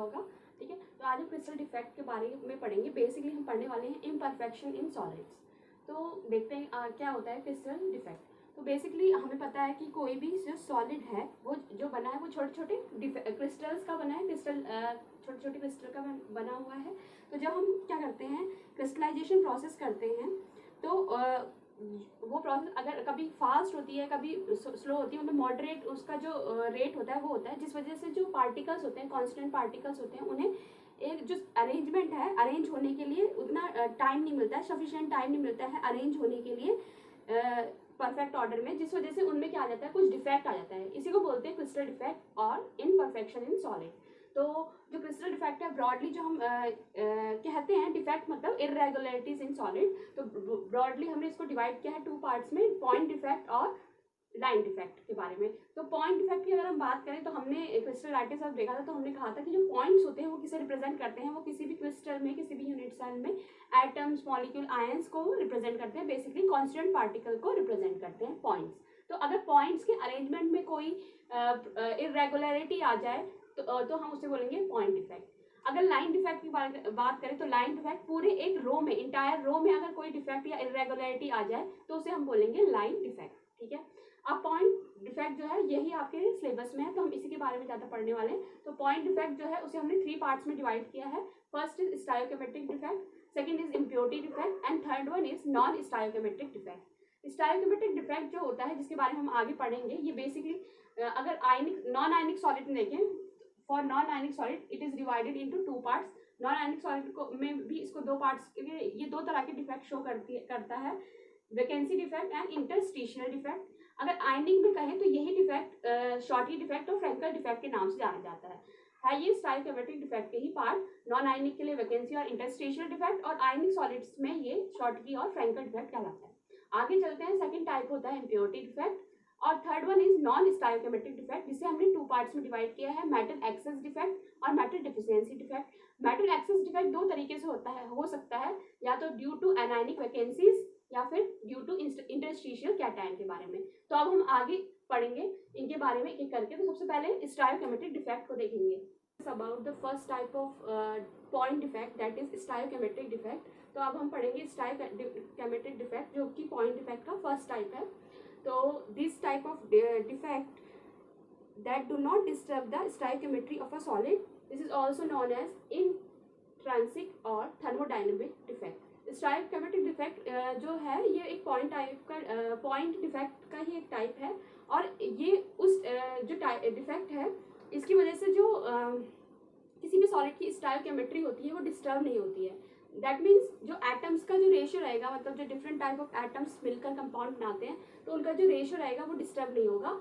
होगा, ठीक है। तो आज हम क्रिस्टल डिफेक्ट के बारे में पढ़ेंगे। बेसिकली हम पढ़ने वाले हैं इम्परफेक्शन इन सॉलिड्स। तो देखते हैं क्या होता है क्रिस्टल डिफेक्ट। तो बेसिकली हमें पता है कि कोई भी जो सॉलिड है वो जो बना है वो छोटे छोटे क्रिस्टल्स का बना है, छोटे छोटे क्रिस्टल का बना हुआ है। तो जब हम क्या करते हैं, क्रिस्टलाइजेशन प्रोसेस करते हैं, तो वो प्रोसेस अगर कभी फास्ट होती है कभी स्लो होती है, मतलब मॉडरेट उसका जो रेट होता है वो होता है, जिस वजह से जो पार्टिकल्स होते हैं, कॉन्स्टेंट पार्टिकल्स होते हैं, उन्हें एक जो अरेंजमेंट है अरेंज होने के लिए उतना टाइम नहीं मिलता है, सफिशिएंट टाइम नहीं मिलता है अरेंज होने के लिए परफेक्ट ऑर्डर में, जिस वजह से उनमें क्या आ जाता है, कुछ डिफेक्ट आ जाता है। इसी को बोलते हैं क्रिस्टल डिफेक्ट और इम्परफेक्शन इन सॉलिड। तो जो क्रिस्टल डिफेक्ट है ब्रॉडली जो हम कहते हैं, डिफेक्ट मतलब इरेगुलरिटीज इन सॉलिड, तो ब्रॉडली हमने इसको डिवाइड किया है टू पार्ट्स में, पॉइंट डिफेक्ट और लाइन डिफेक्ट के बारे में। तो पॉइंट डिफेक्ट की अगर हम बात करें तो हमने क्रिस्टलाइटिस अब देखा था, तो हमने कहा था कि जो पॉइंट्स होते हैं वो किसे रिप्रेजेंट करते हैं, वो किसी भी क्रिस्टल में किसी भी यूनिट सेल में एटम्स, मॉलिक्यूल, आयंस को रिप्रेजेंट करते हैं, बेसिकली कॉन्स्टेंट पार्टिकल को रिप्रेजेंट करते हैं पॉइंट्स। तो अगर पॉइंट्स के अरेंजमेंट में कोई इरेगुलरिटी आ जाए तो हम उसे बोलेंगे पॉइंट डिफेक्ट। अगर लाइन डिफेक्ट की बात करें तो लाइन डिफेक्ट पूरे एक रो में, इंटायर रो में अगर कोई डिफेक्ट या इरेगुलरिटी आ जाए तो उसे हम बोलेंगे लाइन डिफेक्ट, ठीक है। अब पॉइंट डिफेक्ट जो है यही आपके सिलेबस में है, तो हम इसी के बारे में ज़्यादा पढ़ने वाले हैं। तो पॉइंट डिफेक्ट जो है उसे हमने 3 पार्ट्स में डिवाइड किया है। First is stoichiometric defect, second is impurity defect and third one is non stoichiometric defect. Stoichiometric defect जो होता है, जिसके बारे में हम आगे पढ़ेंगे, ये बेसिकली अगर आयनिक नॉन आयनिक सॉलिड में देखें, for non ionic solid it is divided into 2 parts. Non ionic solid को में भी इसको 2 पार्ट्स के लिए ये 2 तरह के डिफेक्ट शो करता है, vacancy defect and interstitial defect. अगर आयनिक में कहें तो यही डिफेक्ट शॉर्टली डिफेक्ट और फ्रैंकल डिफेक्ट के नाम से जाना जाता है ये स्टायोकेमेट्रिक डिफेक्ट के ही पार्ट। नॉन आयनिक के लिए वैकेंसी और इंटरस्टिशियल डिफेक्ट, और आयनिक सॉलिड्स में ये शॉर्टली और फ्रैंकल डिफेक्ट कहलाता है। आगे चलते हैं, सेकंड टाइप होता है इम्प्योरिटी डिफेक्ट, और third one is non stoichiometric defect, जिसे हमने 2 पार्ट्स में डिवाइड किया है, मेटल एक्सेस डिफेक्ट और metal deficiency defect. Metal excess defect 2 तरीके से हो सकता है, या तो ड्यू टू एनायनिक वैकेंसीज या फिर ड्यू टू इंटरस्टिशियल कैटायन के बारे में। तो अब हम आगे पढ़ेंगे इनके बारे में एक करके। तो सबसे पहले स्टायोकेमेट्रिक डिफेक्ट को देखेंगे। About the first type of point defect, that is stoichiometric defect. तो अब हम पढ़ेंगे स्टायोकेमेट्रिक डिफेक्ट, जो कि पॉइंट डिफेक्ट का फर्स्ट टाइप है। तो this type of defect that do not disturb the stoichiometry of a solid, this is also known as intrinsic or thermodynamic defect। Stoichiometric defect जो है ये एक पॉइंट डिफेक्ट का ही एक टाइप है, और ये उस जो डिफेक्ट है इसकी वजह से जो किसी भी सॉलिड की स्टायोकेमेट्री होती है वो डिस्टर्ब नहीं होती है। दैट मीन्स जो एटम्स का जो रेशियो रहेगा, मतलब जो डिफरेंट टाइप ऑफ एटम्स मिलकर कंपाउंड बनाते हैं, तो उनका जो रेशियो रहेगा वो डिस्टर्ब नहीं होगा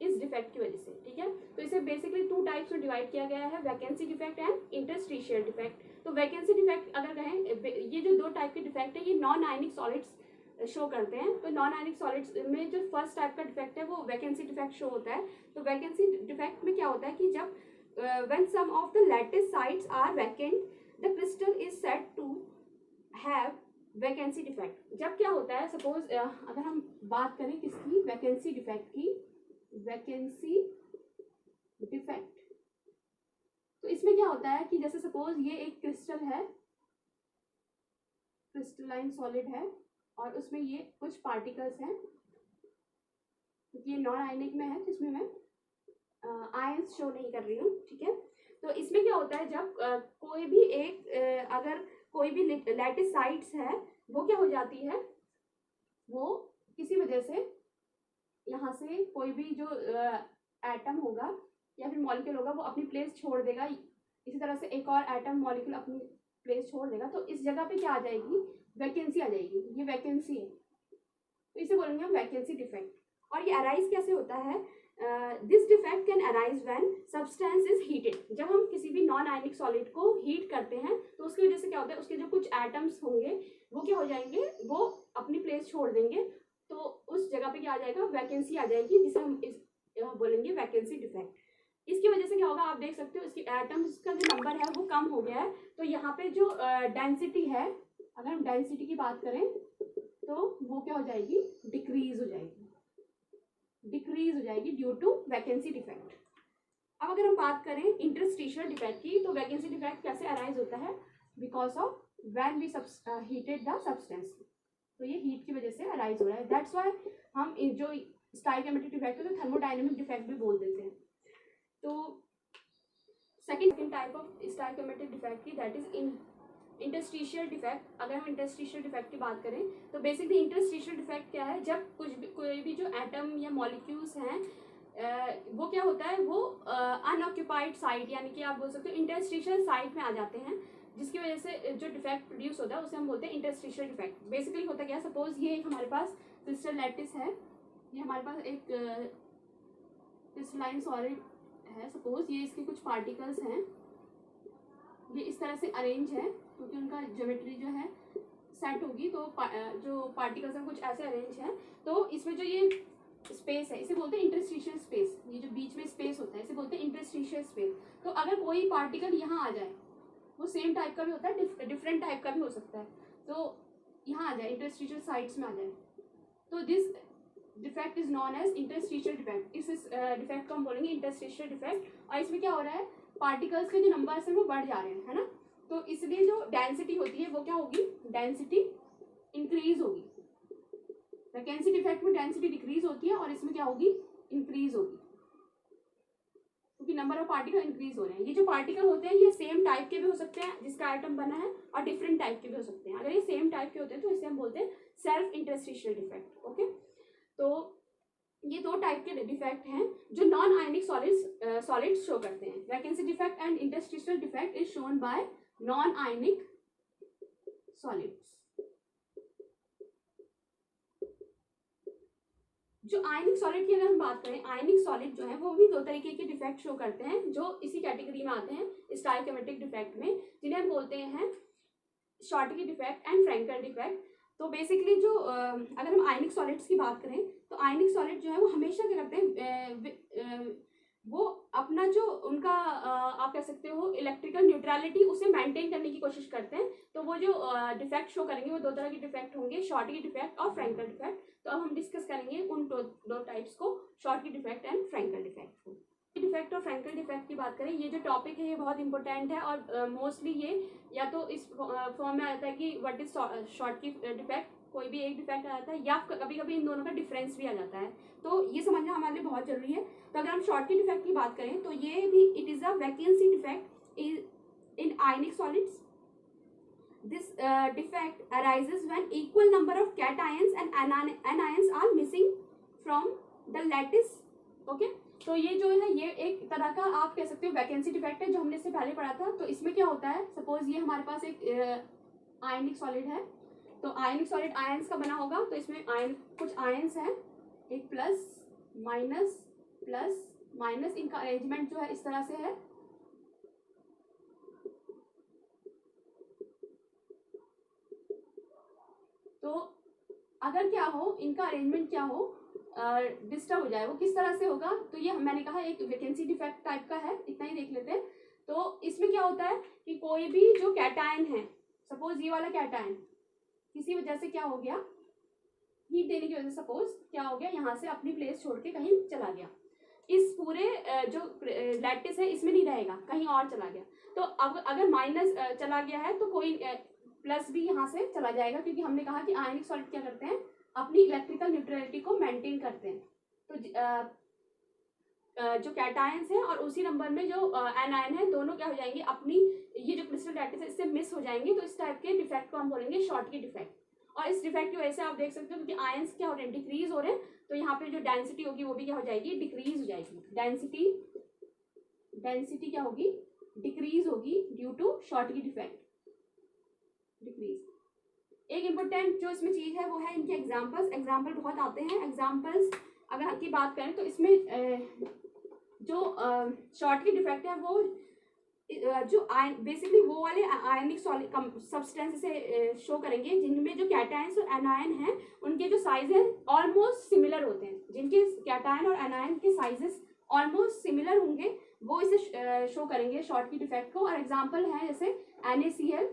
इस डिफेक्ट की वजह से, ठीक है। तो इसे बेसिकली 2 टाइप्स में डिवाइड किया गया है, vacancy defect and interstitial defect. तो वैकेंसी डिफेक्ट अगर कहें, ये जो 2 टाइप के डिफेक्ट है ये नॉन आयनिक सॉलिड्स शो करते हैं। तो नॉन आयनिक सॉलिड्स में जो फर्स्ट टाइप का डिफेक्ट है वो वैकेंसी डिफेक्ट शो होता है। तो वैकेंसी डिफेक्ट में क्या होता है कि जब when some of the lattice sites are vacant the crystal is said to have vacancy defect. जब क्या होता है, सपोज अगर हम बात करें किसकी, वैकेंसी डिफेक्ट की, वैकेंसी डिफेक्ट, तो इसमें क्या होता है कि जैसे सपोज ये एक क्रिस्टल है, क्रिस्टलाइन सॉलिड है, और उसमें ये कुछ पार्टिकल्स हैं, क्योंकि ये नॉन आयनिक में है तो इसमें मैं आयंस शो नहीं कर रही हूँ, ठीक है। तो इसमें क्या होता है, जब कोई भी एक अगर कोई भी लैटिस साइट्स है वो क्या हो जाती है, वो किसी वजह से यहाँ से कोई भी जो एटम होगा या फिर मॉलिक्यूल होगा वो अपनी प्लेस छोड़ देगा, इसी तरह से एक और एटम मॉलिक्यूल अपनी प्लेस छोड़ देगा, तो इस जगह पे क्या आ जाएगी, वैकेंसी आ जाएगी। ये वैकेंसी है, तो इसे बोलेंगे हम वैकेंसी डिफेक्ट। और ये अराइज कैसे होता है, this defect can arise when substance is heated. जब हम किसी भी नॉन आयनिक सॉलिड को हीट करते हैं तो उसकी वजह से क्या होता है, उसके जो कुछ एटम्स होंगे वो क्या हो जाएंगे, वो अपनी प्लेस छोड़ देंगे, तो उस जगह पे क्या आ जाएगा, वैकेंसी आ जाएगी, जिसे हम बोलेंगे वैकेंसी डिफेक्ट। इसकी वजह से क्या होगा, आप देख सकते हो इसकी एटम्स का जो नंबर है वो कम हो गया है। तो यहाँ पे जो डेंसिटी है, अगर हम डेंसिटी की बात करें तो वो क्या हो जाएगी, डिक्रीज हो जाएगी ड्यू टू वैकेंसी डिफेक्ट। अब अगर हम बात करें इंटरस्टिशियल डिफेक्ट की, तो वैकेंसी डिफेक्ट कैसे अराइज होता है? Because of when we heated the substance, तो ये हीट की वजह से अराइज हो रहा है। दैट्स वाई हम जो स्टाइकियोमेट्रिक डिफेक्ट है तो थर्मोडायनेमिक डिफेक्ट भी बोल देते हैं। तो second type of stoichiometric defect की, दैट इज इंटरस्टिशियल डिफेक्ट। अगर हम इंटरस्टिशियल डिफेक्ट की बात करें तो बेसिकली इंटरस्टिशियल डिफेक्ट क्या है? जब कोई भी जो एटम या मॉलिक्यूल्स हैं वो क्या होता है, वो अनऑक्यूपाइड साइट, यानी कि आप बोल सकते हो इंटरस्टिशियल साइट में आ जाते हैं, जिसकी वजह से जो डिफेक्ट प्रोड्यूस होता है उसे हम बोलते हैं इंटरस्टिशियल डिफेक्ट। बेसिकली होता क्या है, सपोज ये एक हमारे पास क्रिस्टल लैटिस है, ये हमारे पास एक क्रिस्टलाइन सॉलिड है, सपोज ये इसके कुछ पार्टिकल्स हैं, ये इस तरह से अरेंज है क्योंकि उनका ज्योमेट्री जो है सेट होगी, तो जो पार्टिकल्स हैं कुछ ऐसे अरेंज हैं, तो इसमें जो ये स्पेस है इसे बोलते हैं इंटरस्टिशियल स्पेस। ये जो बीच में स्पेस होता है इसे बोलते हैं इंटरस्टिशियल स्पेस। तो अगर कोई पार्टिकल यहाँ आ जाए, वो सेम टाइप का भी होता है, डिफरेंट टाइप का भी हो सकता है, तो यहाँ आ जाए इंटरस्टिशियल साइड्स में आ जाए, तो this defect is known as interstitial defect. इस डिफेक्ट को हम बोलेंगे इंटरस्टिशियल डिफेक्ट। और इसमें क्या हो रहा है, पार्टिकल्स के जो नंबर्स हैं वो बढ़ जा रहे हैं, है ना, तो इसलिए जो डेंसिटी होती है वो क्या होगी, डेंसिटी इंक्रीज होगी। वैकेंसी डिफेक्ट में डेंसिटी डिक्रीज होती है और इसमें क्या होगी, इंक्रीज होगी, क्योंकि नंबर ऑफ पार्टिकल इंक्रीज हो रहे हैं। ये जो पार्टिकल होते हैं ये सेम टाइप के भी हो सकते हैं जिसका एटम बना है, और डिफरेंट टाइप के भी हो सकते हैं। अगर ये सेम टाइप के होते हैं तो इसे हम बोलते हैं सेल्फ इंटरस्टिशियल डिफेक्ट। ओके, तो ये दो टाइप के डिफेक्ट हैं जो नॉन आयनिक सॉलिड्स शो करते हैं। Vacancy defect and interstitial defect is shown by non ionic solids. जो आयनिक सॉलिड की अगर हम बात करें, आयनिक सॉलिड जो है वो भी दो तरीके के डिफेक्ट शो करते हैं जो इसी कैटेगरी में आते हैं स्टाइकियोमेट्रिक डिफेक्ट में, जिन्हें हम बोलते हैं Schottky defect and Frenkel defect. तो बेसिकली जो अगर हम आयनिक सॉलिड्स की बात करें तो आयनिक सॉलिड जो है वो हमेशा क्या करते हैं, वो अपना जो उनका आप कह सकते हो इलेक्ट्रिकल न्यूट्रलिटी उसे मेंटेन करने की कोशिश करते हैं। तो वो जो डिफेक्ट शो करेंगे वो दो तरह के डिफेक्ट होंगे, शॉर्टकी डिफेक्ट और फ्रैंकल डिफेक्ट। तो अब हम डिस्कस करेंगे उन दो टाइप्स को, Schottky defect and Frenkel defect को। डिफेक्ट और फ्रैंकल डिफेक्ट की बात करें, ये जो टॉपिक है ये बहुत इंपॉर्टेंट है और मोस्टली ये या तो इस फॉर्म में आता है कि व्हाट इज शॉर्टकी डिफेक्ट, कोई भी एक डिफेक्ट आ जाता है, या कभी कभी इन दोनों का डिफरेंस भी आ जाता है, तो ये समझना हमारे लिए बहुत जरूरी है। तो अगर हम शॉर्टकी डिफेक्ट की बात करें तो ये भी it is a vacancy defect in ionic solids. This defect arises when equal number of cations and anions are missing from the lattice. Okay? तो ये जो है ये एक तरह का आप कह सकते हो वैकेंसी डिफेक्ट है जो हमने इससे पहले पढ़ा था। तो इसमें क्या होता है, सपोज ये हमारे पास एक आयनिक सॉलिड है, तो आयनिक सॉलिड आयंस का बना होगा, तो इसमें कुछ आयंस हैं, एक प्लस माइनस, इनका अरेंजमेंट जो है इस तरह से है। तो अगर क्या हो, इनका अरेंजमेंट क्या हो, डिस्टर्ब हो जाए, वो किस तरह से होगा, तो ये मैंने कहा एक वैकेंसी डिफेक्ट टाइप का है, इतना ही देख लेते हैं। तो इसमें क्या होता है कि कोई भी जो कैटायन है, सपोज ये वाला कैटायन किसी वजह से क्या हो गया, हीट देने की वजह से सपोज क्या हो गया, यहाँ से अपनी प्लेस छोड़ के कहीं चला गया, इस पूरे जो लैटिस है इसमें नहीं रहेगा, कहीं और चला गया। तो अब अगर माइनस चला गया है तो कोई प्लस भी यहाँ से चला जाएगा, क्योंकि हमने कहा कि आयनिक सॉलिड क्या करते हैं, अपनी इलेक्ट्रिकल न्यूट्रलिटी को मेंटेन करते हैं। तो जो कैटायंस हैं और उसी नंबर में जो एनायन है, दोनों क्या हो जाएंगे, अपनी ये जो क्रिस्टल लैटिस है इससे मिस हो जाएंगे। तो इस टाइप के डिफेक्ट को हम बोलेंगे शॉर्टकी डिफेक्ट। और इस डिफेक्ट की वजह से आप देख सकते हो क्योंकि आयंस क्या हो रहे हैं, डिक्रीज हो रहे हैं, तो यहाँ पे जो डेंसिटी होगी वो भी क्या हो जाएगी, डिक्रीज हो जाएगी। डेंसिटी क्या होगी, डिक्रीज होगी due to Schottky defect, decrease. एक इम्पोर्टेंट जो इसमें चीज है वो है इनके एग्जाम्पल बहुत आते हैं। एग्जाम्पल्स अगर की बात करें तो इसमें जो शॉर्टकी डिफेक्ट है वो जो बेसिकली वो वाले आयनिक सब्सटेंस से शो करेंगे जिनमें जो कैटायंस और एनायन हैं उनके जो साइज है ऑलमोस्ट सिमिलर होते हैं। जिनके कैटायन और एनायन के साइजेस ऑलमोस्ट सिमिलर होंगे वो इसे शो करेंगे शॉर्टकी डिफेक्ट को। और एग्जाम्पल है जैसे NaCl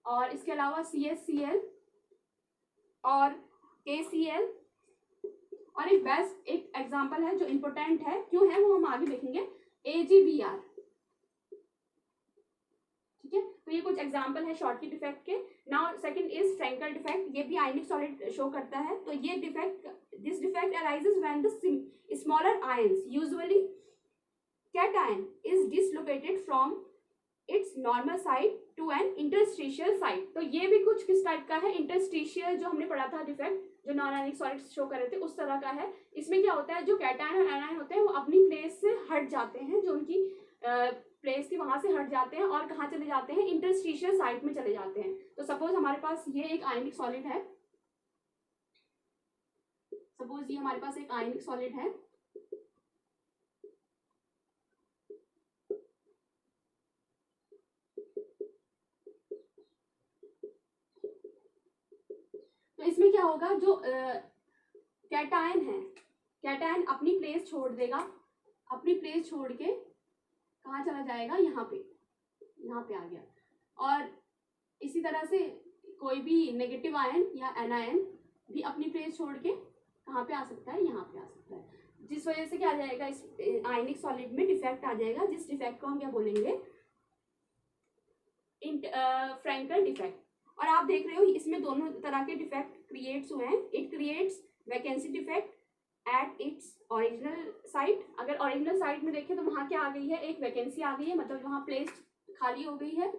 और इसके अलावा CaCl और KCl। और एक बेस्ट एक एग्जाम्पल है जो इम्पोर्टेंट है, क्यों है वो हम आगे देखेंगे, AgBr। ठीक है, तो ये कुछ एग्जांपल है शॉर्टकी डिफेक्ट के। Now second is Frenkel defect, ये भी आयनिक सॉलिड शो करता है। तो ये defect, this defect arises when the smaller ions usually cation is dislocated from its normal site to an interstitial site। तो ये भी कुछ किस टाइप का है, इंटरस्टिशियल जो हमने पढ़ा था डिफेक्ट, जो नॉन आयनिक सॉलिड शो कर रहे थे उस तरह का है। इसमें क्या होता है, जो कैटायन और एनायन होते हैं वो अपनी प्लेस से हट जाते हैं, जो उनकी प्लेस थी वहां से हट जाते हैं और कहाँ चले जाते हैं, इंटरस्टिशियल साइट में चले जाते हैं। तो सपोज हमारे पास ये एक आयनिक सॉलिड है, सपोज ये हमारे पास एक आयनिक सॉलिड है, तो इसमें क्या होगा, जो कैटायन है, कैटायन अपनी प्लेस छोड़ देगा, अपनी प्लेस छोड़ के कहाँ चला जाएगा, यहाँ पे आ गया। और इसी तरह से कोई भी नेगेटिव आयन या एनायन भी अपनी प्लेस छोड़ के कहाँ पे आ सकता है, यहाँ पे आ सकता है, जिस वजह से क्या आ जाएगा, इस आयनिक सॉलिड में डिफेक्ट आ जाएगा, जिस डिफेक्ट को हम क्या बोलेंगे, फ्रैंकल डिफेक्ट। और आप देख रहे हो इसमें दोनों तरह के डिफेक्ट क्रिएट्स हुए हैं। It creates vacancy defect at its original site. अगर ओरिजिनल साइट में देखें तो वहाँ क्या आ गई है, एक वैकेंसी आ गई है, मतलब वहाँ प्लेस खाली हो गई है।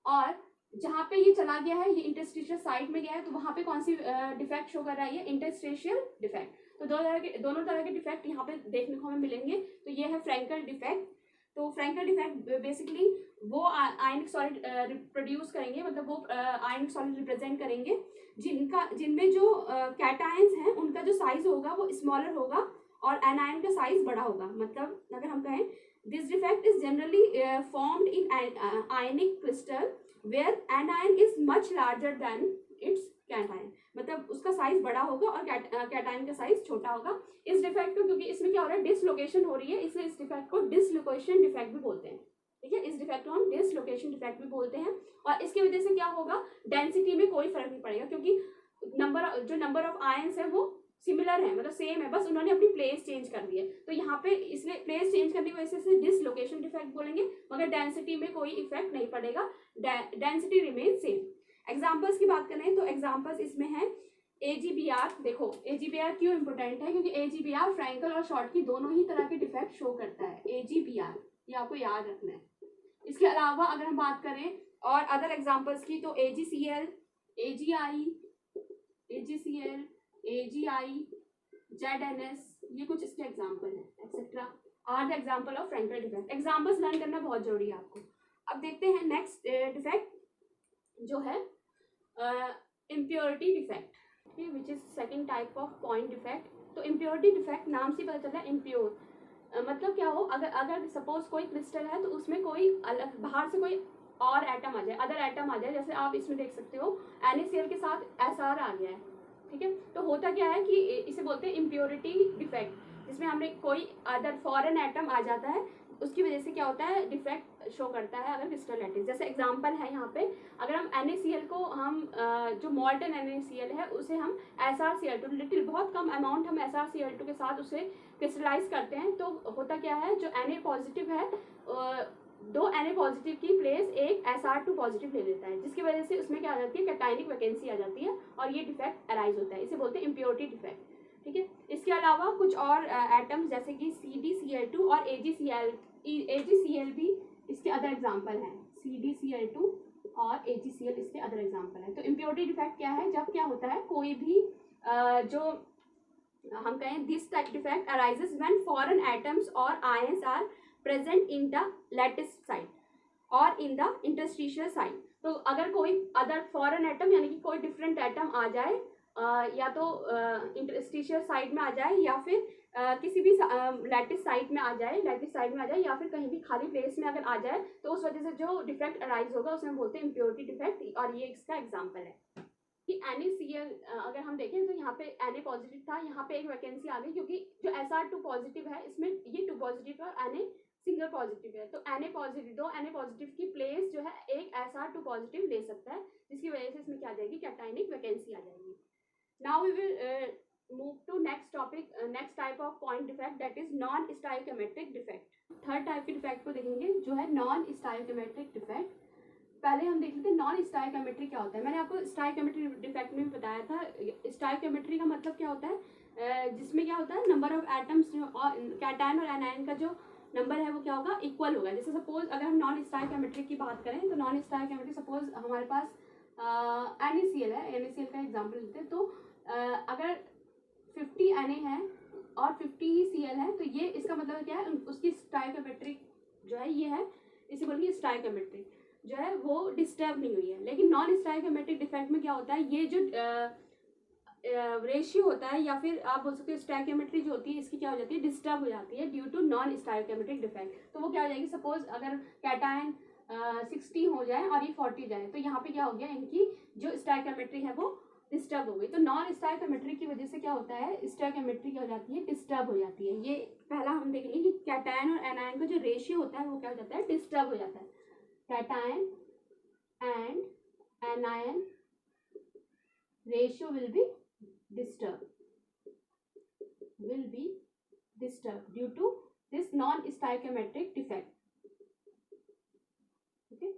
और जहाँ पे ये चला गया है, ये इंटरस्टिशियल साइट में गया है, तो वहाँ पे कौन सी डिफेक्ट शो कर रहा है, ये इंटरस्टिशियल डिफेक्ट। तो दोनों तरह के डिफेक्ट यहाँ पे देखने को हमें मिलेंगे। तो ये है फ्रैंकल डिफेक्ट। तो फ्रैंकल डिफेक्ट बेसिकली वो आयनिक सॉलिड प्रोड्यूस करेंगे, मतलब वो आयनिक सॉलिड रिप्रेजेंट करेंगे जिनमें जो कैटायंस हैं उनका जो साइज होगा वो स्मॉलर होगा और एनायन का साइज बड़ा होगा। मतलब अगर हम कहें, this defect is generally formed in ionic crystal where anion is much larger than its cation, मतलब उसका साइज बड़ा होगा और कैटायन का साइज छोटा होगा। इस डिफेक्ट को, क्योंकि इसमें क्या हो रहा है, डिसलोकेशन हो रही है, इसलिए इस डिफेक्ट को डिसलोकेशन डिफेक्ट भी बोलते हैं। ठीक है, इस डिफेक्ट को हम डिसलोकेशन डिफेक्ट भी बोलते हैं। और इसकी वजह से क्या होगा, डेंसिटी में कोई फर्क नहीं पड़ेगा, क्योंकि नंबर ऑफ आयंस है वो सिमिलर है, मतलब सेम है, बस उन्होंने अपनी प्लेस चेंज कर दी है। तो यहाँ पे इसलिए प्लेस चेंज करने की वजह से डिसलोकेशन डिफेक्ट बोलेंगे, मगर डेंसिटी में कोई इफेक्ट नहीं पड़ेगा, डेंसिटी रिमेन सेम। एग्जाम्पल्स की बात करें तो एग्जाम्पल्स इसमें है AgBr। देखो AgBr क्यों इंपॉर्टेंट है, क्योंकि AgBr फ्रैंकल और शॉर्टकी दोनों ही तरह के डिफेक्ट शो करता है। AgBr ये आपको याद रखना है। इसके अलावा अगर हम बात करें और अदर एग्जाम्पल्स की, तो AgCl, AgI, AgI, ZNS, ये कुछ इसके एग्जाम्पल हैं, etcetera are the example of Frenkel defect. Examples learn करना बहुत जरूरी है आपको। अब देखते हैं नेक्स्ट डिफेक्ट जो है impurity defect, which is second type of point defect. तो इम्प्योरिटी डिफेक्ट नाम से पता चला है, इम्प्योर मतलब क्या हो, अगर सपोज कोई क्रिस्टल है तो उसमें कोई अलग बाहर से कोई और एटम आ जाए, अदर एटम आ जाए, जैसे आप इसमें देख सकते हो NaCl के साथ Sr आ गया है। ठीक है, तो होता क्या है कि इसे बोलते हैं इम्प्योरिटी डिफेक्ट, जिसमें हमें कोई अदर फॉरेन एटम आ जाता है, उसकी वजह से क्या होता है, डिफेक्ट शो करता है अगर क्रिस्टल लैटिस। जैसे एग्जांपल है यहाँ पे, अगर हम NaCl को हम जो मॉल्टन NaCl है उसे हम SrCl2 लिटिल बहुत कम अमाउंट हम SrCl2 के साथ उसे क्रिस्टलाइज करते हैं, तो होता क्या है, जो Na पॉजिटिव है दो Na पॉजिटिव की प्लेस एक Sr2 पॉजिटिव ले लेता है, जिसकी वजह से उसमें क्या आ जाती है, कैटायनिक वैकेंसी आ जाती है और ये डिफेक्ट अराइज होता है, इसे बोलते हैं इम्प्योरिटी डिफेक्ट। ठीक है, इसके अलावा कुछ और एटम्स जैसे कि CdCl2 और AgCl भी इसके अदर एग्जाम्पल हैं। CdCl2 और AgCl इसके अदर एग्जाम्पल हैं। तो इम्प्योरिटी डिफेक्ट क्या है, जब क्या होता है, कोई भी जो हम कहें this type defect arises when foreign atoms or ions are present in the lattice site or in the interstitial site. तो अगर कोई अदर फॉरेन एटम यानी कि कोई डिफरेंट एटम आ जाए या तो इंटरस्टिशियल साइड में आ जाए या फिर किसी भी लैटिस साइड में आ जाए, या फिर कहीं भी खाली प्लेस में अगर आ जाए, तो उस वजह से जो डिफेक्ट अराइज होगा उसे हम बोलते हैं इम्प्योरिटी डिफेक्ट। और ये इसका एग्जाम्पल है कि NaCl अगर हम देखें तो यहाँ पे Na पॉजिटिव था, यहाँ पे एक वैकेंसी आ गई, क्योंकि जो Sr2 पॉजिटिव है इसमें ये 2 पॉजिटिव है और Na सिंगल पॉजिटिव है, तो Na पॉजिटिव, दो Na पॉजिटिव की प्लेस जो है एक Sr2 पॉजिटिव ले सकता है, जिसकी वजह से इसमें क्या आ जाएगी, कैटायनिक वैकेंसी आ जाएगी। Now we will move to next topic, next type of point defect, that is non stoichiometric defect. Third type के डिफेक्ट को देखेंगे जो है नॉन स्टाइकोमेट्रिक डिफेक्ट। पहले हम देख लेते हैं नॉन स्टाइकोमेट्रिक क्या होता है। मैंने आपको स्टाइकोमेट्रिक डिफेक्ट में भी बताया था। स्टाइकोमेट्री का मतलब क्या होता है, जिसमें क्या होता है नंबर ऑफ एटम्स और कैटायन और एनायन का जो नंबर है वो क्या होगा, इक्वल होगा। जैसे सपोज अगर हम नॉन स्टाइकोमेट्रिक की बात करें तो नॉन स्टाइकोमेट्रिक सपोज हमारे पास NaCl है, NaCl का एग्जाम्पल लेते हैं। तो अगर 50 Na है और 50 ही Cl है तो ये इसका मतलब क्या है, उसकी स्टाइकोमेट्रिक जो है ये है, इसे बोलेंगे स्टाइकोमेट्रिक जो है वो डिस्टर्ब नहीं हुई है। लेकिन नॉन स्टाइकोमेट्रिक डिफेक्ट में क्या होता है, ये जो रेशियो होता है या फिर आप बोल सकते हो स्टाइकोमेट्री जो होती है इसकी क्या हो जाती है, डिस्टर्ब हो जाती है due to non stoichiometric defect. तो वो क्या हो जाएगी, सपोज अगर कैटायन 60 हो जाए और ये 40 जाए तो यहाँ पे क्या हो गया, इनकी जो स्टाइकोमेट्री है वो डिस्टर्ब हो गई। तो नॉन स्टाइकोमेट्री की वजह से क्या होता है, स्टाइकोमेट्री क्या हो जाती है, डिस्टर्ब हो जाती है। ये पहला हम देखेंगे कि कैटायन और एनायन का जो रेशियो होता है वो क्या हो जाता है, डिस्टर्ब हो जाता है। Cation and anion ratio will be disturbed due to this non-stoichiometric defect. Okay,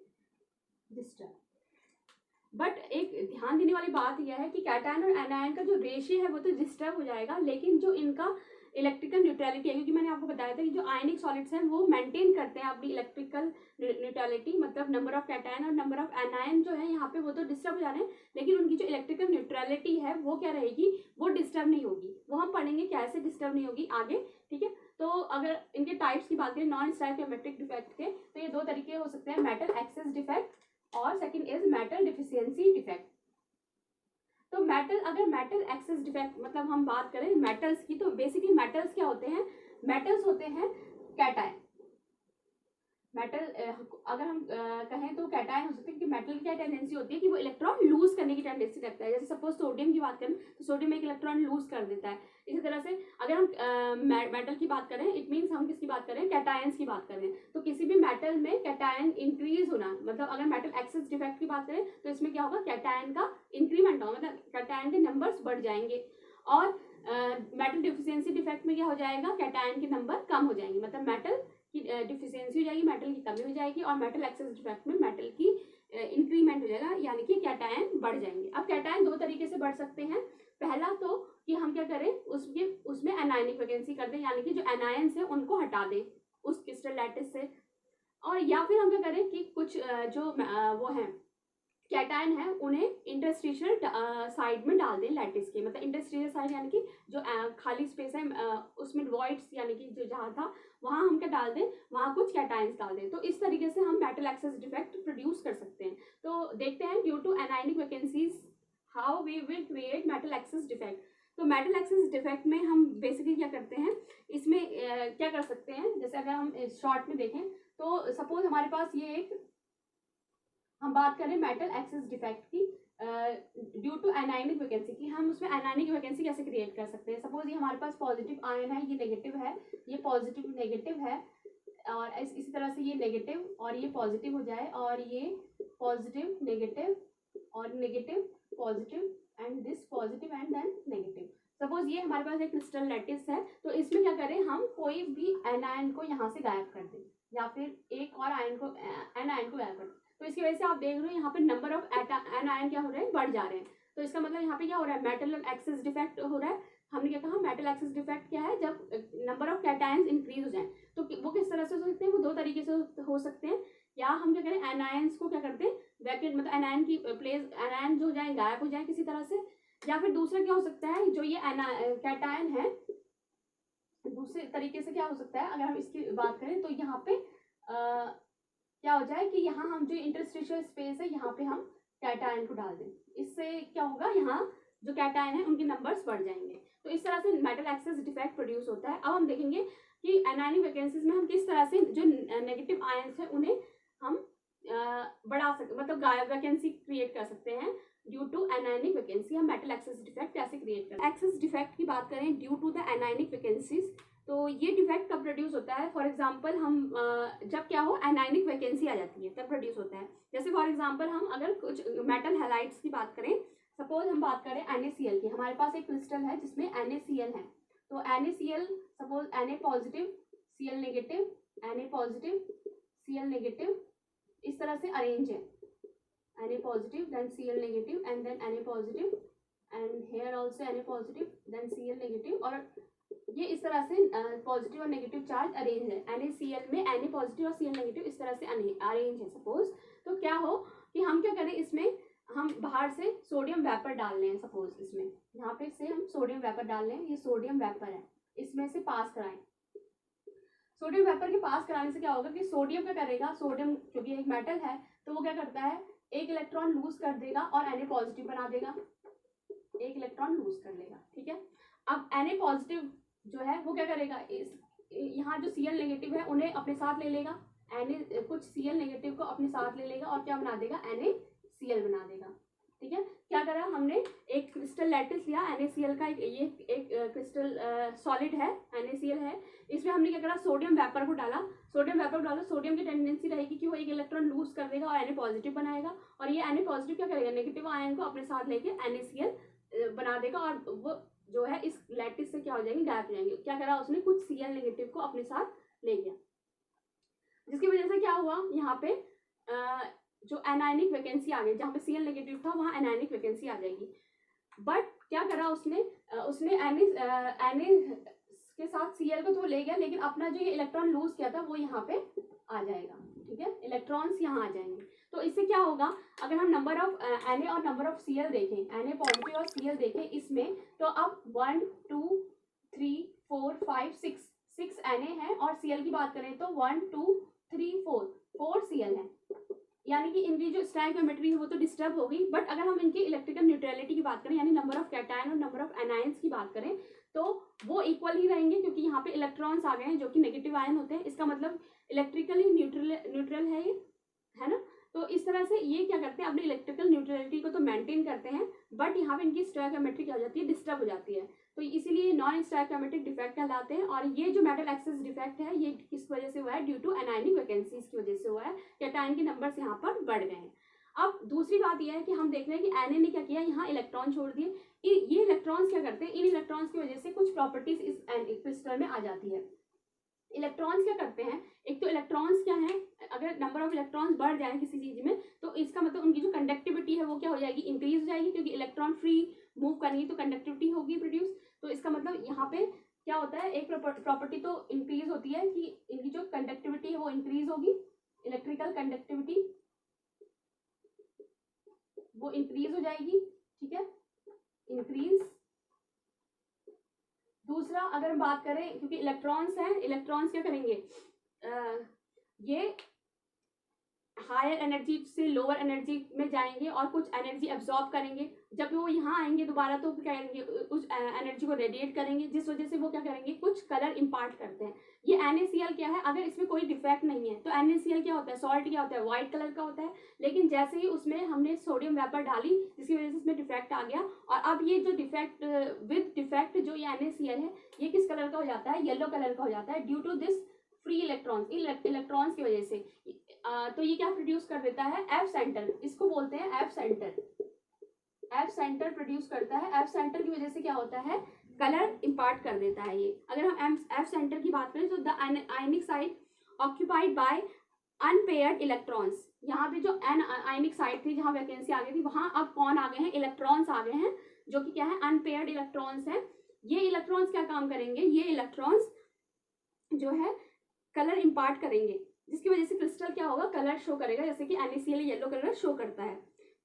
disturbed. But एक ध्यान देने वाली बात यह है कि कैटायन और एनायन का जो रेशियो है वो तो डिस्टर्ब हो जाएगा, लेकिन जो इनका इलेक्ट्रिकल न्यूट्रलिटी है, क्योंकि मैंने आपको बताया था कि जो आयनिक सॉलिड्स हैं वो मेंटेन करते हैं अपनी इलेक्ट्रिकल न्यूट्रलिटी, मतलब नंबर ऑफ कैटायन और नंबर ऑफ एनायन जो है यहाँ पे वो तो डिस्टर्ब हो जा रहे हैं, लेकिन उनकी जो इलेक्ट्रिकल न्यूट्रलिटी है वो क्या रहेगी, वो डिस्टर्ब नहीं होगी। वो हम पढ़ेंगे कैसे डिस्टर्ब नहीं होगी आगे, ठीक है। तो अगर इनके टाइप्स की बात करें नॉन स्टाइकोमेट्रिक डिफेक्ट के, तो ये दो तरीके हो सकते हैं, मेटल एक्सेस डिफेक्ट और second is metal deficiency defect. तो मेटल, अगर मेटल एक्सेस डिफेक्ट मतलब हम बात करें मेटल्स की, तो बेसिकली मेटल्स क्या होते हैं, मेटल्स होते हैं कैटायन। मेटल अगर हम कहें तो कैटायन हो सकते हैं कि मेटल की क्या टेंडेंसी होती है कि वो इलेक्ट्रॉन लूज करने की टेंडेंसी रखता है। जैसे सपोज सोडियम की बात करें तो सोडियम एक इलेक्ट्रॉन लूज कर देता है। इसी तरह से अगर हम मेटल की बात करें, इट मीन्स हम किसकी बात करें, कैटायंस की बात करें। तो किसी भी मेटल में कैटायन इंक्रीज होना, मतलब अगर मेटल एक्सेस डिफेक्ट की बात करें तो इसमें क्या होगा, कैटायन का इंक्रीमेंट होगा, मतलब कैटायन के नंबर्स बढ़ जाएंगे। और मेटल डिफिशियंसी डिफेक्ट में क्या हो जाएगा, कैटायन के नंबर कम हो जाएंगे, मतलब मेटल की डिफिशियंसी हो जाएगी, मेटल की कमी हो जाएगी। और मेटल एक्सेस डिफेक्ट में मेटल की इंक्रीमेंट हो जाएगा, यानी कि कैटायन बढ़ जाएंगे। अब कैटायन दो तरीके से बढ़ सकते हैं। पहला तो कि हम क्या करें, उसमें एनायनिक वैकेंसी कर दें, यानी कि जो एनायंस है उनको हटा दें उस क्रिस्टल लैटिस से। और या फिर हम क्या करें कि कुछ जो वो हैं कैटायन है उन्हें इंटरस्टिशियल साइड में डाल दें लैटिस के, मतलब इंटरस्टिशियल साइड यानी कि जो खाली स्पेस है उसमें वॉइड्स यानी कि जो जहाँ था वहाँ हम क्या डाल दें, वहाँ कुछ कैटायंस डाल दें। तो इस तरीके से हम मेटल एक्सेस डिफेक्ट प्रोड्यूस कर सकते हैं। तो देखते हैं due to anionic vacancies how we will create metal excess defect. तो मेटल एक्सेस डिफेक्ट में हम बेसिकली क्या करते हैं, इसमें क्या कर सकते हैं, जैसे अगर हम शॉर्ट में देखें तो सपोज हमारे पास ये एक, हम बात करें मेटल एक्सेस डिफेक्ट की ड्यू टू एनायनिक वैकेंसी की, हम उसमें एनायनिक वैकेंसी कैसे क्रिएट कर सकते हैं। सपोज ये हमारे पास पॉजिटिव आयन है, ये नेगेटिव है, ये पॉजिटिव नेगेटिव है, और इसी तरह से ये नेगेटिव और ये पॉजिटिव हो जाए, और ये पॉजिटिव नेगेटिव और negative positive and this positive and then negative. Suppose ये हमारे पास एक क्रिस्टल लैटिस है, तो इसमें क्या करें, हम कोई भी एनायन को यहाँ से गायब कर दें या फिर एक और आयन को एनायन को गायब कर दें। तो इसकी वजह से आप देख रहे हो यहाँ पे नंबर ऑफ एनायन क्या हो रहे हैं, बढ़ जा रहे हैं। तो इसका मतलब यहाँ पे क्या हो रहा है, मेटल एक्सेस डिफेक्ट हो रहा है। हमने क्या कहा, मेटल एक्सेस डिफेक्ट क्या है, जब नंबर ऑफ कैटायंस इंक्रीज हो जाए। तो वो किस तरह से हो सकते हैं, वो दो तरीके से हो सकते हैं। या हम क्या करें, एनायंस को क्या करते हैं वैकेंट, मतलब एनायन की प्लेस, एनायन जो हो जाए गायब हो जाए किसी तरह से। या फिर दूसरा क्या हो सकता है, जो ये कैटायन है दूसरे तरीके से क्या हो सकता है, अगर हम इसकी बात करें तो यहाँ पे क्या हो जाए कि यहाँ हम जो इंटरस्टिशियल स्पेस है यहाँ पे हम कैटायन को डाल दें। इससे क्या होगा, यहाँ जो कैटायन है उनके नंबर्स बढ़ जाएंगे। तो इस तरह से मेटल एक्सेस डिफेक्ट प्रोड्यूस होता है। अब हम देखेंगे कि एनायनिक वैकेंसीज में हम किस तरह से जो नेगेटिव आयंस है उन्हें हम बढ़ा सकते, मतलब गायब वैकेंसी क्रिएट कर सकते हैं ड्यू टू एनायनिक वैकेंसी। हम मेटल एक्सेस डिफेक्ट कैसे क्रिएट करते हैं। एक्सेस डिफेक्ट की बात करें due to the anionic vacancies, तो ये डिफेक्ट कब प्रोड्यूस होता है, फॉर एग्जांपल हम जब क्या हो, एनायनिक वैकेंसी आ जाती है तब प्रोड्यूस होता है। जैसे फॉर एग्जांपल हम अगर कुछ मेटल हैलाइड्स की बात करें, सपोज हम बात करें NaCl की, हमारे पास एक क्रिस्टल है जिसमें NaCl है, तो NaCl suppose Na positive Cl negative, Na positive Cl negative, इस तरह से अरेंज है, Na positive then Cl negative and then Na positive and here also Na positive then Cl negative, और ये इस तरह से पॉजिटिव और नेगेटिव चार्ज अरेंज है। NaCl में Na पॉजिटिव और Cl नेगेटिव इस तरह से अरेंज है सपोज। तो क्या हो कि हम क्या करें, इसमें हम बाहर से सोडियम वेपर डाल रहे हैं, सपोज इसमें यहाँ पे से हम सोडियम वेपर डाल रहे हैं, ये सोडियम वेपर है, इसमें से पास कराएं। सोडियम वेपर के पास कराने से क्या होगा कि सोडियम क्या करेगा, सोडियम क्योंकि एक मेटल है तो वो क्या करता है, एक इलेक्ट्रॉन लूज कर देगा और Na पॉजिटिव बना देगा, एक इलेक्ट्रॉन लूज कर लेगा, ठीक है। अब Na पॉजिटिव जो है वो क्या करेगा, इस यहाँ जो Cl नेगेटिव है उन्हें अपने साथ ले लेगा, कुछ Cl नेगेटिव को अपने साथ ले लेगा और क्या बना देगा, NaCl बना देगा, ठीक है। क्या करा हमने, एक क्रिस्टल लैटिस लिया NaCl का, एक क्रिस्टल सॉलिड है NaCl है, इसमें हमने क्या करा, सोडियम वेपर को डाला, सोडियम की टेंडेंसी रहेगी कि वो एक इलेक्ट्रॉन लूज कर देगा और Na पॉजिटिव बनाएगा, और ये Na पॉजिटिव क्या करेगा, नेगेटिव आयन को अपने साथ लेके NaCl बना देगा, और वो जो है इस लैटिस से क्या हो जाएंगे, गायब हो जाएंगे। क्या करा उसने, कुछ Cl नेगेटिव को अपने साथ ले गया, जिसकी वजह से क्या हुआ, यहाँ पे जो एनायनिक वैकेंसी आ गई, जहाँ पे Cl नेगेटिव था वहाँ एनायनिक वैकेंसी आ जाएगी। बट क्या करा उसने Na के साथ Cl को तो ले गया, लेकिन अपना जो ये इलेक्ट्रॉन लूज किया था वो यहाँ पे आ जाएगा, ठीक है, इलेक्ट्रॉन्स यहाँ आ जाएंगे। तो इससे क्या होगा, अगर हम नंबर ऑफ Na और नंबर ऑफ Cl देखें, Na पॉजिटिव और Cl देखें इसमें, तो अब 1 2 3 4 5 6 Na है, और Cl की बात करें तो 1 2 3 4 Cl है, यानी कि इनकी जो स्टोइकियोमेट्री है वो तो डिस्टर्ब हो गई। बट अगर हम इनकी इलेक्ट्रिकल न्यूट्रलिटी की बात करें, यानी नंबर ऑफ कैटायन और नंबर ऑफ एनायंस की बात करें, तो वो इक्वल ही रहेंगे, क्योंकि यहाँ पे इलेक्ट्रॉन्स आ गए हैं जो कि नेगेटिव आयन होते हैं, इसका मतलब इलेक्ट्रिकली न्यूट्रल है ये, है ना। तो इस तरह से ये क्या करते हैं, अपनी इलेक्ट्रिकल न्यूट्रलिटी को तो मेंटेन करते हैं, बट यहाँ पे इनकी स्टोइकियोमेट्री क्या हो जाती है, डिस्टर्ब हो जाती है, तो इसीलिए नॉन स्टोइकियोमेट्रिक डिफेक्ट कहलाते हैं। और ये जो मेटल एक्सेस डिफेक्ट है ये किस वजह से हुआ है, ड्यू टू एनायनिक वैकेंसीज की वजह से हुआ है, कैटायन के नंबर्स यहाँ पर बढ़ गए हैं। अब दूसरी बात यह है कि हम देख रहे हैं कि Na ने क्या किया, यहाँ इलेक्ट्रॉन छोड़ दिए, ये इलेक्ट्रॉन्स क्या करते हैं, इन इलेक्ट्रॉन्स की वजह से कुछ प्रॉपर्टीज इस क्रिस्टल में आ जाती है। इलेक्ट्रॉन्स क्या करते हैं, एक तो इलेक्ट्रॉन्स क्या है, अगर नंबर ऑफ इलेक्ट्रॉन्स बढ़ जाए किसी चीज में तो इसका मतलब उनकी जो कंडक्टिविटी है वो क्या हो जाएगी, इंक्रीज हो जाएगी, क्योंकि इलेक्ट्रॉन फ्री मूव करेंगे तो कंडक्टिविटी होगी प्रोड्यूस। तो इसका मतलब यहाँ पे क्या होता है, एक प्रॉपर्टी तो इंक्रीज होती है कि इनकी जो कंडक्टिविटी है वो इंक्रीज होगी, इलेक्ट्रिकल कंडक्टिविटी वो इंक्रीज हो जाएगी, ठीक है, इंक्रीज। दूसरा अगर हम बात करें, क्योंकि इलेक्ट्रॉन्स हैं, इलेक्ट्रॉन्स क्या करेंगे, ये हायर एनर्जी से लोअर एनर्जी में जाएंगे और कुछ एनर्जी एब्जॉर्ब करेंगे, जब वो यहाँ आएंगे दोबारा तो क्या करेंगे, उस एनर्जी को रेडिएट करेंगे, जिस वजह से वो क्या करेंगे, कुछ कलर इम्पार्ट करते हैं। ये NaCl क्या है, अगर इसमें कोई डिफेक्ट नहीं है तो NaCl क्या होता है, सॉल्ट क्या होता है, व्हाइट कलर का होता है, लेकिन जैसे ही उसमें हमने सोडियम वेपर डाली जिसकी वजह से इसमें डिफेक्ट आ गया, और अब ये जो डिफेक्ट विद डिफेक्ट जो ये NaCl है ये किस कलर का हो जाता है, येलो कलर का हो जाता है, due to this free electrons, electrons की वजह से। तो ये क्या प्रोड्यूस कर देता है, एफ सेंटर, इसको बोलते हैं F centre, F centre produce करता है। एफ सेंटर की वजह से क्या होता है, कलर इम्पार्ट कर देता है ये। अगर हम एफ सेंटर की बात करें तो the ionic site occupied by unpaired electrons, यहाँ पे जो आयनिक साइट थी जहाँ वैकेंसी आ गई थी वहां अब कौन आ गए हैं, इलेक्ट्रॉन्स आ गए हैं, जो कि क्या है, अनपेयर्ड इलेक्ट्रॉन्स है। ये इलेक्ट्रॉन्स क्या काम करेंगे, ये इलेक्ट्रॉन्स जो है कलर इम्पार्ट करेंगे, जिसकी वजह से क्रिस्टल क्या होगा, कलर शो करेगा, जैसे कि NaCl येलो कलर शो करता है।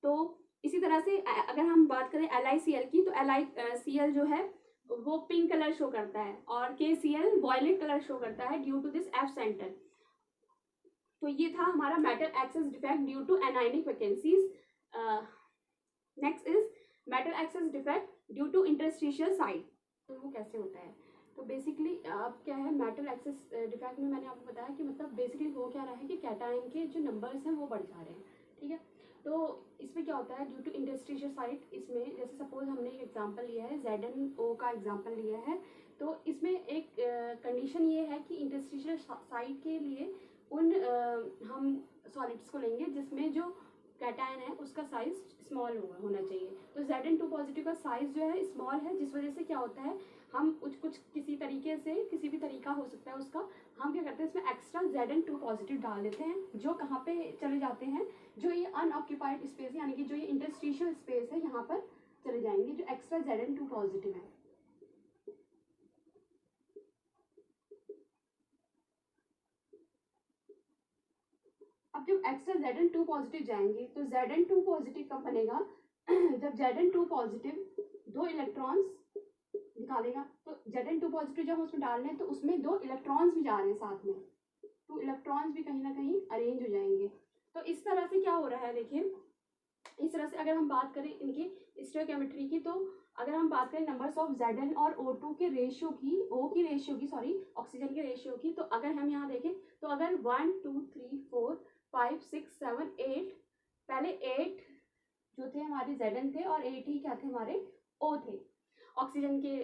तो इसी तरह से अगर हम बात करें LiCl की, तो LiCl जो है वो पिंक कलर शो करता है और KCl वॉयलेट कलर शो करता है due to this F centre. तो ये था हमारा metal excess defect due to anionic vacancies. Next is metal excess defect due to interstitial site. तो वो कैसे होता है, तो बेसिकली अब क्या है, मेटल एक्सेस डिफेक्ट में मैंने आपको बताया कि मतलब बेसिकली हो क्या रहा है कि कैटायन के जो नंबर्स हैं वो बढ़ जा रहे हैं, ठीक है। तो इसमें क्या होता है, ड्यू टू इंटरस्टिशियल साइट, इसमें जैसे सपोज हमने एक एग्जांपल लिया है, ZnO का एग्जांपल लिया है, तो इसमें एक कंडीशन ये है कि इंटरस्टिशियल साइट के लिए हम सॉलिड्स को लेंगे जिसमें जो कैटायन है उसका साइज स्मॉल होना चाहिए। तो Zn2 पॉजिटिव का साइज जो है स्मॉल है, जिस वजह से क्या होता है हम कुछ किसी तरीके से, किसी भी तरीका हो सकता है उसका, हम क्या करते हैं इसमें एक्स्ट्रा Zn2 पॉजिटिव डाल देते हैं, जो कहाँ पे चले जाते हैं, जो ये अनऑक्यूपाइड स्पेस यानी कि जो ये इंटरस्टिशियल स्पेस है यहाँ पर चले जाएंगे, जो एक्स्ट्रा Zn2 पॉजिटिव है। अब जब एक्स्ट्रा Zn2 पॉजिटिव जाएंगे तो Zn2 पॉजिटिव कब बनेगा, जब Zn2 पॉजिटिव 2 इलेक्ट्रॉन्स निकालेगा। तो Zn2 पॉजिटिव जब हम उसमें डाल रहे हैं तो उसमें 2 इलेक्ट्रॉन्स भी जा रहे हैं साथ में, 2 इलेक्ट्रॉन्स भी कहीं ना कहीं अरेंज हो जाएंगे। तो इस तरह से क्या हो रहा है, देखिए इस तरह से अगर हम बात करें इनकी स्टोइकोमेट्री की, तो अगर हम बात करें नंबर्स ऑफ Zn और O2 के रेशियो की, ऑक्सीजन के रेशियो की, तो अगर हम यहाँ देखें तो अगर 1 2 3 4 5 6 7 8, पहले 8 जो थे हमारे Zn थे और 8 ही क्या थे हमारे O थे, ऑक्सीजन के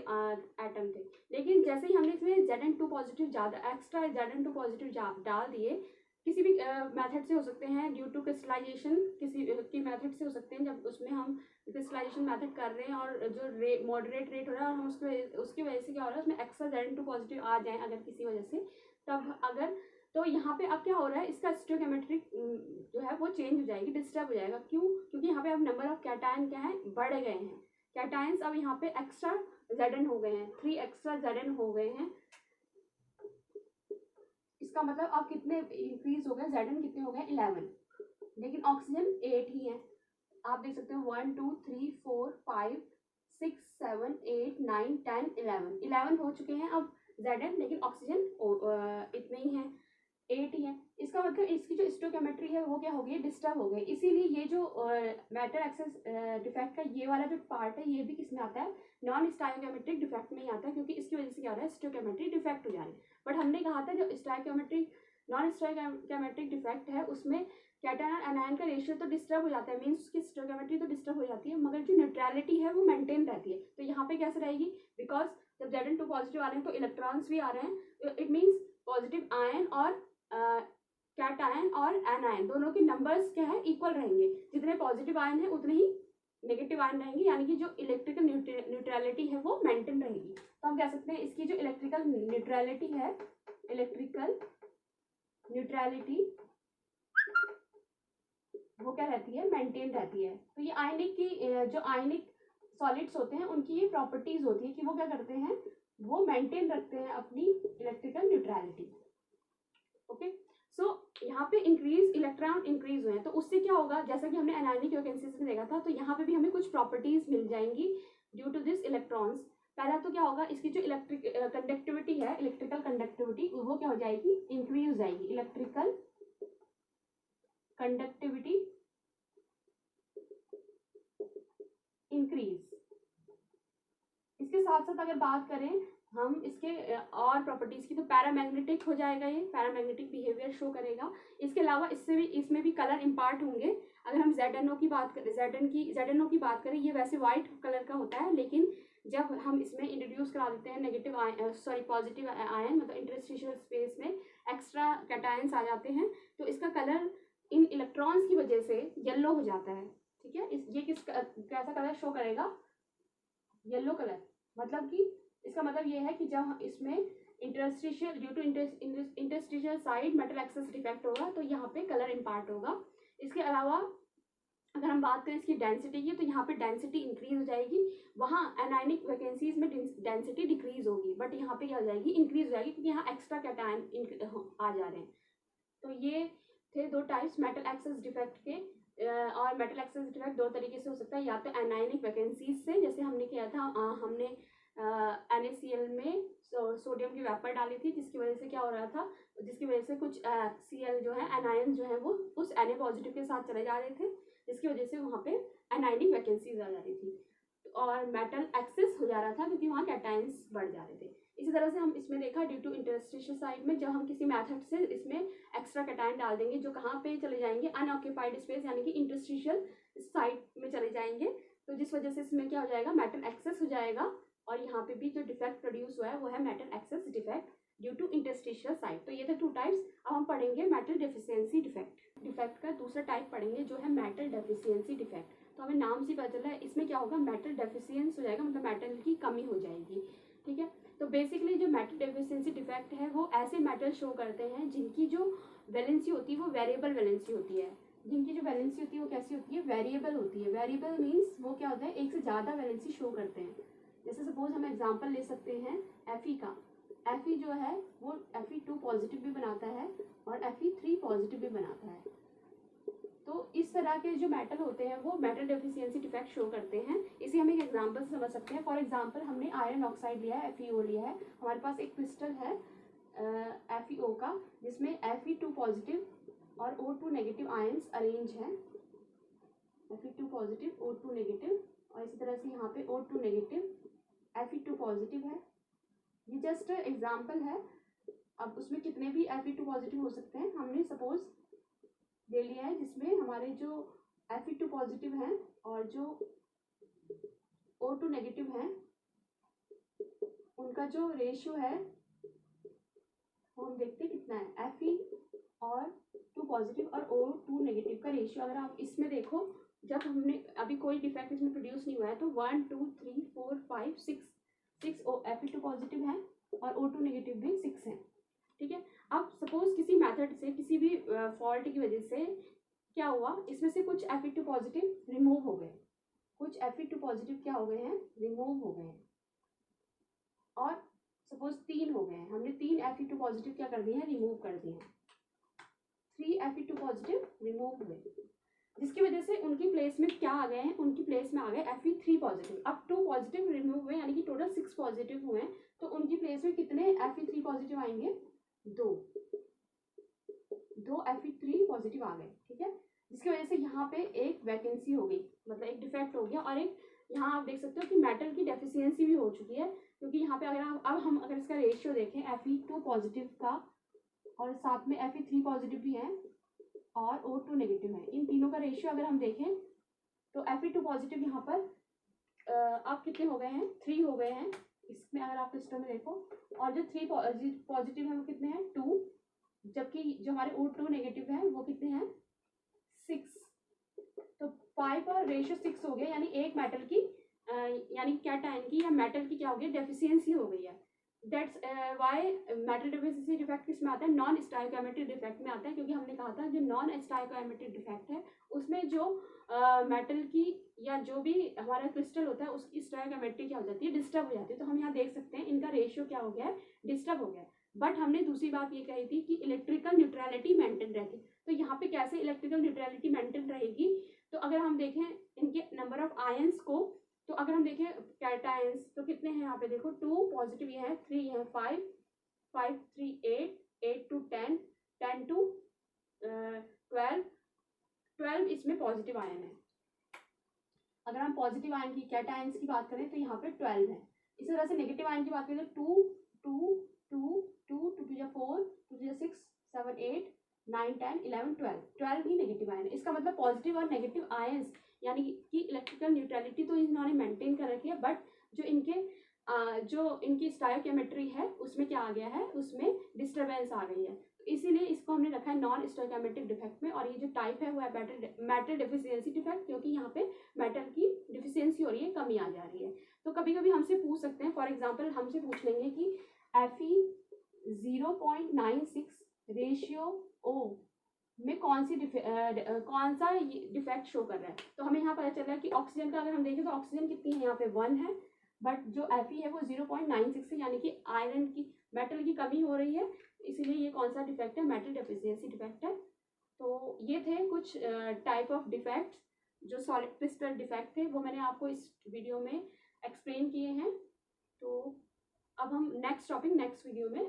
एटम थे। लेकिन जैसे ही हमने इसमें Zn2 पॉजिटिव ज़्यादा, एक्स्ट्रा Zn2 पॉजिटिव डाल दिए, किसी भी मेथड से हो सकते हैं, ड्यू टू क्रिस्टलाइजेशन किसी की मेथड से हो सकते हैं, जब उसमें हम क्रिस्टलाइजेशन मेथड कर रहे हैं और जो मॉडरेट रेट हो रहा है और हम उसकी वजह से क्या हो रहा है उसमें एक्स्ट्रा Zn2 पॉजिटिव आ जाए अगर किसी वजह से, तब अगर तो यहाँ पे अब क्या हो रहा है इसका स्टोइकोमेट्रिक जो है वो चेंज हो जाएगी, डिस्टर्ब हो जाएगा। क्यों? क्योंकि यहाँ पे अब नंबर ऑफ कैटायन क्या है, बढ़ गए हैं। कैटायंस अब यहाँ पे एक्स्ट्रा Zn हो गए हैं, 3 एक्स्ट्रा Zn हो गए हैं। इसका मतलब अब कितने इंक्रीज हो गए, Zn कितने हो गए 11, लेकिन ऑक्सीजन 8 ही है। आप देख सकते हो 1 2 3 4 5 6 7 8 9 10 11 हो चुके हैं अब Zn, लेकिन ऑक्सीजन इतने ही हैं, 8 ही है। इसका मतलब इसकी जो स्टोइकोमेट्री है वो क्या हो गई, डिस्टर्ब हो गई। इसीलिए ये जो मैटर एक्सेस डिफेक्ट का ये वाला जो पार्ट है ये भी किस में आता है, नॉन स्टोइकोमेट्रिक डिफेक्ट में ही आता है, क्योंकि इसकी वजह से क्या हो रहा है स्टोइकोमेट्री डिफेक्ट हो जा रही है। बट हमने कहा था जो स्टोइकोमेट्रिक नॉन स्टोइकोमेट्रिक डिफेक्ट है उसमें कैटायन और एनायन का रेशियो तो डिस्टर्ब हो जाता है, मीन्स उसकी स्टोइकोमेट्री तो डिस्टर्ब हो जाती है, मगर जो न्यूट्रलिटी है वो मेंटेन रहती है। तो यहाँ पे कैसे रहेगी, बिकॉज जब Zn2 पॉजिटिव आ रहे हैं तो इलेक्ट्रॉन्स भी आ रहे हैं, इट मीन्स पॉजिटिव आयन और कैटायन और एनायन दोनों के नंबर्स क्या है, इक्वल रहेंगे। जितने पॉजिटिव आयन है उतने ही नेगेटिव आयन रहेंगे, यानी कि जो इलेक्ट्रिकल न्यूट्रलिटी है वो मेंटेन रहेगी। तो हम कह सकते हैं इसकी जो इलेक्ट्रिकल न्यूट्रलिटी है, इलेक्ट्रिकल न्यूट्रलिटी वो क्या रहती है, मेंटेन रहती है। तो ये आयनिक की जो आयनिक सॉलिड्स होते हैं उनकी ये प्रॉपर्टीज होती है कि वो क्या करते हैं, वो मेंटेन रखते हैं अपनी इलेक्ट्रिकल न्यूट्रलिटी। ओके, सो यहाँ पे इंक्रीज इलेक्ट्रॉन इंक्रीज हुए हैं, तो उससे क्या होगा, जैसा कि हमने एनायनिक वैकेंसीज में देखा था, तो यहाँ पे भी हमें कुछ प्रॉपर्टीज मिल जाएंगी ड्यू टू दिस इलेक्ट्रॉन्स। पहला तो क्या होगा, इसकी जो इलेक्ट्रिक कंडक्टिविटी है, इलेक्ट्रिकल कंडक्टिविटी वो क्या हो जाएगी, इंक्रीज हो जाएगी। Electrical conductivity increase. इसके साथ साथ अगर बात करें हम इसके और प्रॉपर्टीज की, तो पैरामैग्नेटिक हो जाएगा, ये पैरामैग्नेटिक बिहेवियर शो करेगा। इसके अलावा इसमें भी कलर इम्पार्ट होंगे। अगर हम ZnO की बात करें, ZnO की बात करें, ये वैसे वाइट कलर का होता है, लेकिन जब हम इसमें इंट्रोड्यूस करा देते हैं नेगेटिव पॉजिटिव आयन, मतलब इंटरस्टिशियल स्पेस में एक्स्ट्रा कैटायंस आ जाते हैं, तो इसका कलर इन इलेक्ट्रॉन्स की वजह से येलो हो जाता है। ठीक है, ये कैसा कलर शो करेगा, येलो कलर। मतलब कि इसका मतलब ये है कि जब इसमें interstitial due to interstitial side metal excess defect होगा तो यहाँ पे कलर इम्पार्ट होगा। इसके अलावा अगर हम बात करें इसकी डेंसिटी की, तो यहाँ पे डेंसिटी इंक्रीज हो जाएगी, वहाँ एनायनिक वैकेंसीज में डेंसिटी डिक्रीज होगी, बट यहाँ पे क्या हो जाएगी, इंक्रीज हो जाएगी, क्योंकि यहाँ एक्स्ट्रा कैटायन आ जा रहे हैं। तो ये थे दो टाइप्स मेटल एक्सेस डिफेक्ट के। और मेटल एक्सेस डिफेक्ट दो तरीके से हो सकता है, या तो एनायनिक वैकेंसीज से, जैसे हमने किया था, हमने NaCl में सोडियम की वेपर डाली थी, जिसकी वजह से क्या हो रहा था, जिसकी वजह से कुछ Cl जो है एनायन जो है वो उस Na पॉजिटिव के साथ चले जा रहे थे, जिसकी वजह से वहाँ पे एनायनिक वैकेंसीज आ जा रही थी और मेटल एक्सेस हो जा रहा था, क्योंकि वहाँ कैटायंस बढ़ जा रहे थे। इसी तरह से हम इसमें देखा ड्यू टू इंटरस्टिशियल साइड में, जब हम किसी मेथड से इसमें एक्स्ट्रा कैटायन डाल देंगे, जो कहाँ पे चले जाएंगे, अनऑक्यूपाइड स्पेस यानी कि इंटरस्टिशियल साइड में चले जाएंगे, तो जिस वजह से इसमें क्या हो जाएगा, मेटल एक्सेस हो जाएगा। और यहाँ पे भी जो डिफेक्ट प्रोड्यूस हुआ है वो है metal excess defect due to interstitial site. तो ये थे 2 टाइप्स। अब हम पढ़ेंगे मेटल डेफिशिएंसी डिफेक्ट। डिफेक्ट का दूसरा टाइप पढ़ेंगे जो है मेटल डेफिशिएंसी डिफेक्ट। तो हमें नाम से पता चला है, इसमें क्या होगा, मेटल डेफिशिएंस हो जाएगा, मतलब मेटल की कमी हो जाएगी। ठीक है, तो बेसिकली जो मेटल डेफिशिएंसी डिफेक्ट है वो ऐसे मेटल शो करते हैं जिनकी जो वैलेंसी होती है वो वेरिएबल वैलेंसी होती है। जिनकी जो वैलेंसी होती है वो कैसी होती है, वेरिएबल होती है। वेरिएबल मीन्स वो क्या होता है, एक से ज़्यादा वैलेंसी शो करते हैं। जैसे सपोज हम एग्जांपल ले सकते हैं Fe का। Fe जो है वो Fe2 पॉजिटिव भी बनाता है और Fe3 पॉजिटिव भी बनाता है। तो इस तरह के जो मेटल होते हैं वो मेटल डेफिशिएंसी डिफेक्ट शो करते हैं। इसे हम एक एग्जांपल से समझ सकते हैं। फॉर एग्जांपल हमने आयरन ऑक्साइड लिया है, FeO लिया है, हमारे पास एक क्रिस्टल है FeO का जिसमें Fe2 पॉजिटिव और O2 नेगेटिव आयंस अरेंज हैं। Fe2 पॉजिटिव, O2 नेगेटिव, और इसी तरह से यहाँ पे O2 नेगेटिव, Fe2 पॉजिटिव है। ये जस्ट एग्जांपल है। अब उसमें कितने भी Fe2 पॉजिटिव हो सकते हैं। हमने सपोज ले लिया है जिसमें हमारे जो Fe2 पॉजिटिव हैं और जो O2 नेगेटिव हैं उनका जो रेशियो है वो हम देखते हैं कितना है। Fe और 2 पॉजिटिव और O2 नेगेटिव का रेशियो अगर आप इसमें देखो, जब हमने अभी कोई डिफेक्ट इसमें प्रोड्यूस नहीं हुआ है तो 1 2 3 4 5 6 Fe2 पॉजिटिव है और O2 नेगेटिव भी 6 है। ठीक है, अब सपोज किसी मेथड से, किसी भी फॉल्ट की वजह से क्या हुआ, इसमें से कुछ Fe2 पॉजिटिव रिमूव हो गए, कुछ Fe2 पॉजिटिव क्या हो गए हैं, रिमूव हो गए हैं, और सपोज 3 हो गए हैं। हमने 3 Fe2 पॉजिटिव क्या कर दिए हैं, रिमूव कर दिए हैं। 3 Fe2 पॉजिटिव रिमूव हुए, जिसकी वजह से उनकी प्लेस में क्या आ गए हैं, उनकी प्लेस में आ गए Fe3 पॉजिटिव। अब 2 पॉजिटिव रिमूव हुए यानी कि टोटल 6 पॉजिटिव हुए, तो उनकी प्लेस में कितने Fe3 पॉजिटिव आएंगे, 2 Fe3 पॉजिटिव आ गए। ठीक है, जिसकी वजह से यहाँ पे एक वैकेंसी हो गई, मतलब एक डिफेक्ट हो गया, और एक यहाँ आप देख सकते हो कि मेटल की डेफिशिएंसी भी हो चुकी है, क्योंकि यहाँ पे अगर हम अगर इसका रेशियो देखें Fe2 पॉजिटिव का और साथ में Fe3 पॉजिटिव भी है और O2 नेगेटिव है, इन तीनों का रेशियो अगर हम देखें तो Fe2 पॉजिटिव यहाँ पर आप कितने हो गए हैं, 3 हो गए हैं इसमें अगर आप सिस्टम में देखो, और जो 3 पॉजिटिव है वो कितने हैं, 2, जबकि जो हमारे O2 नेगेटिव है वो कितने हैं, 6। तो 5 और रेशियो 6 हो गया, यानी एक मेटल की यानी कैटायन की या मेटल की क्या हो गई, डेफिशिएंसी हो गई है। That's why metal deficiency defect किस में आता है, नॉन स्टाइकोमेट्रिक डिफेक्ट में आता है, क्योंकि हमने कहा था जो नॉन स्टाइकोमेट्रिक डिफेक्ट है उसमें जो मेटल की या जो भी हमारा क्रिस्टल होता है उसकी स्टाइकोमेट्री क्या हो जाती है, डिस्टर्ब हो जाती है। तो हम यहाँ देख सकते हैं इनका रेशियो क्या हो गया है, डिस्टर्ब हो गया है। बट हमने दूसरी बात ये कही थी कि इलेक्ट्रिकल न्यूट्रलिटी मेंटेन रहती। तो यहाँ पे कैसे इलेक्ट्रिकल न्यूट्रलिटी मेंटेन रहेगी, तो अगर हम देखें इनके नंबर ऑफ आयंस को, तो अगर हम देखें कैटायंस तो कितने हैं यहाँ पे देखो, 2 पॉजिटिव ये है, 3 है, 5 5 3 8 8 to 10 10 to 12 इसमें पॉजिटिव आयन है। अगर हम पॉजिटिव आयन की कैटायंस की बात करें तो यहाँ पे 12 है। इसी तरह से नेगेटिव आयन की बात करें तो 2 2 2 2 2 to 4 2 to 6 7 8 9 10 11 12 he negative ion है। इसका मतलब पॉजिटिव और नेगेटिव आयंस यानी कि इलेक्ट्रिकल न्यूट्रलिटी तो इन्होंने मेंटेन कर रखी है, बट जो इनकी स्टाइकोमेट्री है उसमें क्या आ गया है, उसमें डिस्टर्बेंस आ गई है। तो इसीलिए इसको हमने रखा है नॉन स्टाइकोमेट्रिक डिफेक्ट में। और ये जो टाइप है वो है मेटल डेफिशिएंसी डिफेक्ट, क्योंकि यहाँ पे मेटल की डिफिशिएंसी हो रही है, कमी आ जा रही है। तो कभी कभी हमसे पूछ सकते हैं, फॉर एग्जाम्पल हमसे पूछ लेंगे कि Fe 0.96 रेशियो O में कौन सा डिफेक्ट शो कर रहा है। तो हमें यहाँ पता चल रहा है कि ऑक्सीजन का अगर हम देखें तो ऑक्सीजन कितनी है, यहाँ पे 1 है, बट जो Fe है वो 0.96 है, यानी कि आयरन की, मेटल की कमी हो रही है। इसीलिए ये कौन सा डिफेक्ट है, मेटल डेफिशिएंसी डिफेक्ट है। तो ये थे कुछ टाइप ऑफ डिफेक्ट्स जो सॉलिड क्रिस्टल डिफेक्ट थे, वो मैंने आपको इस वीडियो में एक्सप्लेन किए हैं। तो अब हम नेक्स्ट टॉपिक नेक्स्ट वीडियो में